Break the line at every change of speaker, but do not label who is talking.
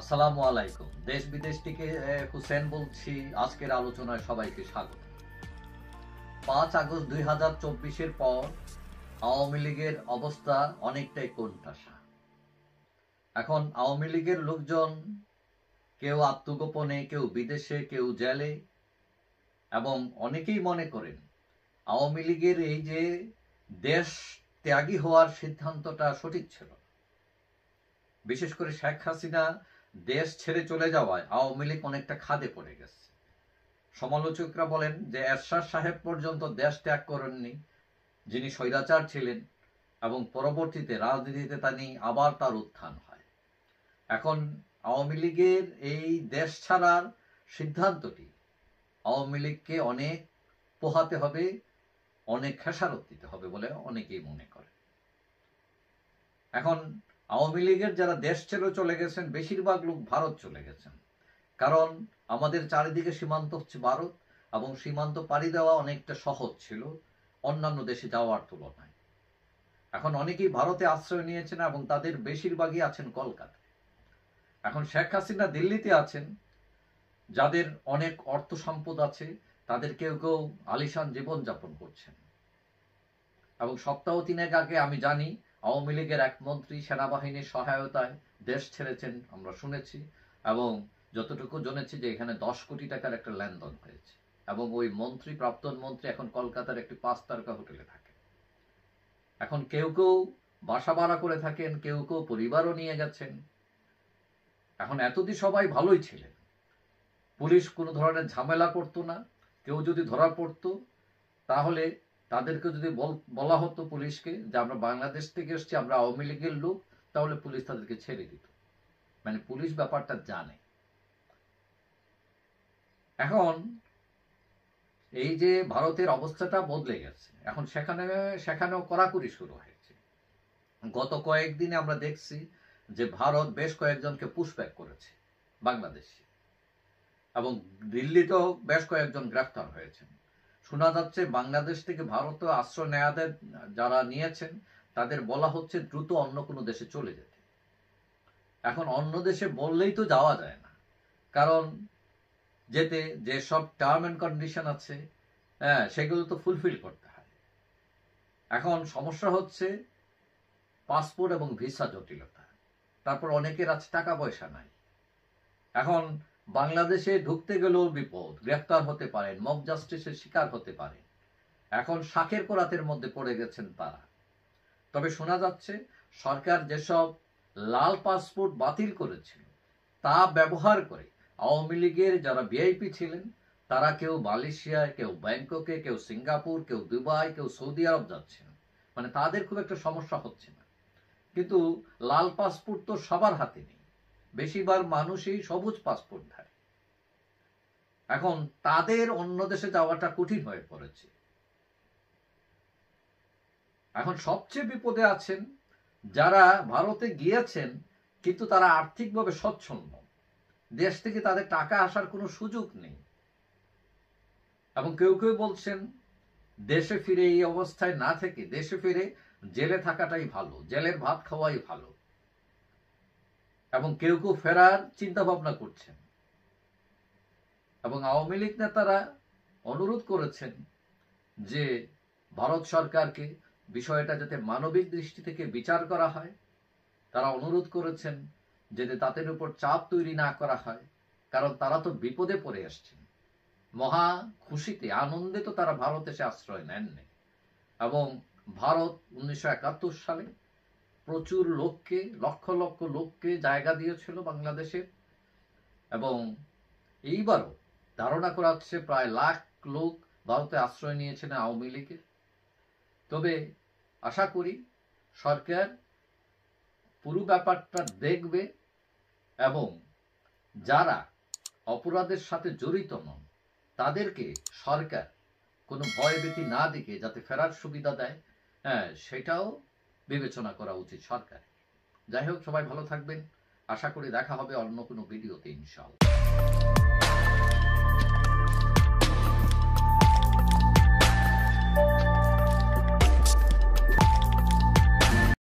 আসসালামু আলাইকুম। দেশ বিদেশ থেকে হুসেন বলছি। আজকের আলোচনায় সবাইকে স্বাগত। 5 আগস্ট 2024-এর পর আওয়ামী লীগের অবস্থা অনেকটাই কোণঠাসা। এখন আওয়ামী লীগের লোকজন কেউ আত্মগোপনে, কেউ বিদেশে, কেউ জেলে, এবং অনেকেই মনে করেন আওয়ামী লীগের এই যে দেশ ত্যাগী হওয়ার সিদ্ধান্তটা সঠিক ছিল। বিশেষ করে শেখ হাসিনা দেশ ছেড়ে চলে যাওয়ায় আওয়ামী লীগ অনেকটা খাদে পড়ে গেছে। সমালোচকরা বলেন যে এরশাদ সাহেব পর্যন্ত দেশ ত্যাগ করেননি, যিনি স্বৈরাচার ছিলেন, এবং পরবর্তীতে রাজনীতিতে আবার তার উত্থান হয়। এখন আওয়ামী লীগের এই দেশ ছাড়ার সিদ্ধান্তটি আওয়ামী লীগকে অনেক পোহাতে হবে, অনেক খেসারত দিতে হবে বলে অনেকেই মনে করে। এখন আওয়ামী লীগের যারা দেশ ছেড়ে চলে গেছেন বেশিরভাগ লোক ভারত চলে গেছেন, কারণ আমাদের চারিদিকে সীমান্ত হচ্ছে ভারত, এবং সীমান্ত পাড়ি দেওয়া অনেকটা সহজ ছিল অন্যান্য দেশে যাওয়ার তুলনায়। এখন অনেকেই ভারতে আশ্রয় নিয়েছেন এবং তাদের বেশিরভাগই আছেন কলকাতায়। এখন শেখ হাসিনা দিল্লিতে আছেন, যাদের অনেক অর্থ সম্পদ আছে, তাদের কেউ কেউ আলিশান জীবনযাপন করছেন। এবং সপ্তাহ 3 আগে আমি জানি আওয়ামী লীগের এক মন্ত্রী সেনাবাহিনীর সহায়তায় দেশ ছেড়েছেন, আমরা শুনেছি, এবং যতটুকু জেনেছি যে এখানে 10 কোটি টাকার একটা লেনদেন হয়েছে, এবং ওই মন্ত্রী, প্রাক্তন মন্ত্রী এখন কলকাতার একটি 5 তারকা হোটেলে থাকে। এখন কেউ কেউ বাসা ভাড়া করে থাকেন, কেউ কেউ পরিবারও নিয়ে গেছেন। এখন এতদিন সবাই ভালোই ছিলেন, পুলিশ কোনো ধরনের ঝামেলা করতো না। কেউ যদি ধরা পড়তো তাহলে তাদেরকে যদি বলা হতো পুলিশকে যে আমরা বাংলাদেশ থেকে এসেছি, আমরা আওয়ামী লীগের লোক, তাহলে পুলিশ তাদেরকে ছেড়ে দিত। মানে পুলিশ ব্যাপারটা জানে। এখন এই যে ভারতের অবস্থাটা বদলে গেছে, এখন সেখানেও কড়াকড়ি শুরু হয়েছে। গত কয়েকদিনে আমরা দেখছি যে ভারত বেশ কয়েকজনকে পুশব্যাক করেছে বাংলাদেশে, এবং দিল্লিতেও বেশ কয়েকজন গ্রেফতার হয়েছেন। শোনা যাচ্ছে বাংলাদেশ থেকে ভারতে আশ্রয় নেয়াদের যারা নিয়েছেন তাদের বলা হচ্ছে দ্রুত অন্য কোনো দেশে চলে যেতে। এখন অন্য দেশে বললেই তো যাওয়া যায় না, কারণ যেতে যেসব টার্ম অ্যান্ড কন্ডিশন আছে সেগুলো তো ফুলফিল করতে হয়। এখন সমস্যা হচ্ছে পাসপোর্ট এবং ভিসা জটিলতা, তারপর অনেকের আছে টাকা পয়সা নাই। এখন বাংলাদেশে ঢুকতে গেলেও বিপদ, গ্রেফতার হতে পারেন, মব জাস্টিসের শিকার হতে পারেন। এখন শাকের কোরাতের মধ্যে পড়ে গেছেন তারা। তবে শোনা যাচ্ছে সরকার যেসব লাল পাসপোর্ট বাতিল করেছিল তা ব্যবহার করে আওয়ামী লীগের যারা ভিআইপি ছিলেন তারা কেউ মালয়েশিয়ায়, কেউ ব্যাংককে, কেউ সিঙ্গাপুর, কেউ দুবাই, কেউ সৌদি আরব যাচ্ছেন। মানে তাদের খুব একটা সমস্যা হচ্ছে না। কিন্তু লাল পাসপোর্ট তো সবার হাতে নেই, বেশিরভাগ মানুষই সবুজ পাসপোর্ট ধারে। এখন তাদের অন্য দেশে যাওয়াটা কঠিন হয়ে পড়েছে। এখন সবচেয়ে বিপদে আছেন যারা ভারতে গিয়েছেন কিন্তু তারা আর্থিকভাবে সচ্ছন্ন, দেশ থেকে তাদের টাকা আসার কোনো সুযোগ নেই। এবং কেউ কেউ বলছেন দেশে ফিরে এই অবস্থায় না থেকে দেশে ফিরে জেলে থাকাটাই ভালো, জেলের ভাত খাওয়াই ভালো। এবং কেউ কেউ ফেরার চিন্তা ভাবনা করছেন। এবং আওয়ামী লীগ নেতারা অনুরোধ করেছেন যে ভারত সরকারকে বিষয়টা যাতে মানবিক দৃষ্টি থেকে বিচার করা হয়। তারা অনুরোধ করেছেন যাতে তাদের উপর চাপ তৈরি না করা হয়, কারণ তারা তো বিপদে পড়ে আসছেন। মহা খুশিতে, আনন্দে তো তারা ভারত এসে আশ্রয় নেননি। এবং ভারত 1971 সালে প্রচুর লোককে, লক্ষ লক্ষ লোককে জায়গা দিয়েছিল বাংলাদেশের, এবং এইবারও ধারণা করা হচ্ছে প্রায় লাখ লোক ভারতে আশ্রয় নিয়েছেন আওয়ামী লীগের। তবে আশা করি সরকার পুরো ব্যাপারটা দেখবে, এবং যারা অপরাধের সাথে জড়িত নন তাদেরকে সরকার কোনো ভয়ভীতি না দিকে যাতে ফেরার সুবিধা দেয়, সেটাও বিবেচনা করা উচিত সরকার। যাই হোক, সবাই ভালো থাকবেন। আশা করি দেখা হবে অন্য কোনো ভিডিওতে ইনশাআল্লাহ।